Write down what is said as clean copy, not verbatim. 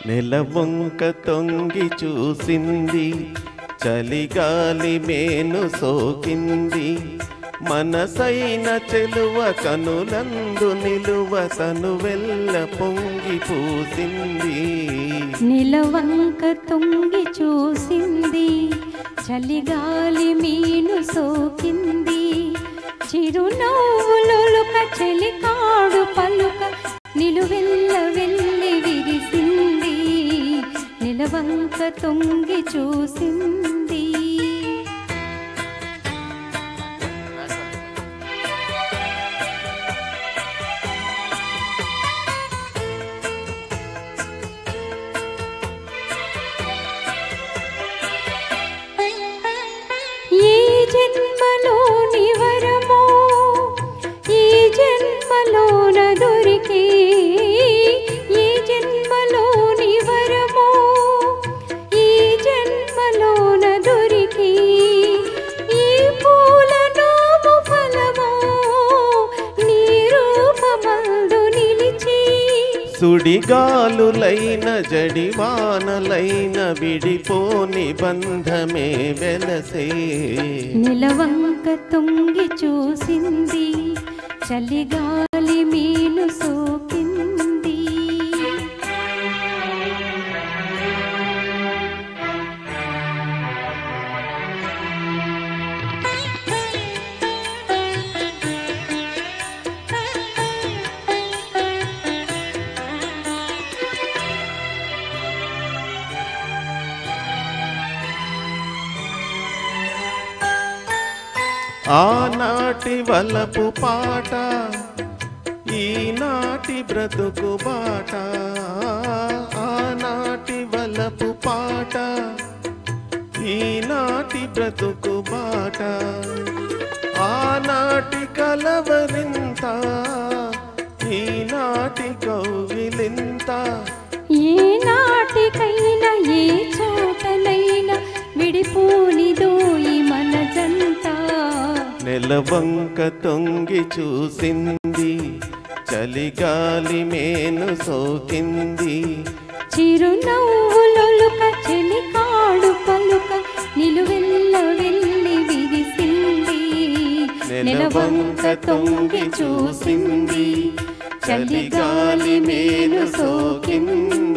నెలవంక తొంగి చూసింది, చలిగాలి మేను సోకింది, మనసైన చెలువ కనులందు నిలువ తనువెల్ల పొంగి పూసింది. నెలవంక తొంగి చూసింది, చలిగాలి మీను సోకింది, చిరునవ్వులొలుక చెలికాడు పలుక నిలువెల్ల వెళ్ళి విరిసింది. నెలవంక తొంగి చూసింది. ఈ జన్మలోని వరమో ఈ జన్మలోన దొరికే, ఈ జన్మలోని వరమో ఈ జన్మలోన దొరికే, ఈ పూల నోము ఫలమో నీ రూపమందు నిలిచి. సుడిగాలులైన జడివానలైన విడిపోని బంధమే వెలసే. నెలవంక తొంగి చూసింది, చలిగాలి మీను సోకింది. ఆనాటి వలపు పాట ఈనాటి బ్రతుకు బాట, ఆనాటి వలపు పాట ఈనాటి బ్రతుకు బాట, ఆనాటి కలవరింత ఈనాటి కౌగిలింత. ఏ నాటికైనా ఏ చోటనైనా విడిపోనిదోయి మన జంట. నెలవంక తొంగి చూసింది, చలిగాలి మేను సోకింది, చిరునవ్వులొలుక చెలికాడు పలుక నిలువెల్ల వెళ్ళి విరిసింది. నెలవంక తొంగి చూసింది, చలిగాలి మేను సోకింది.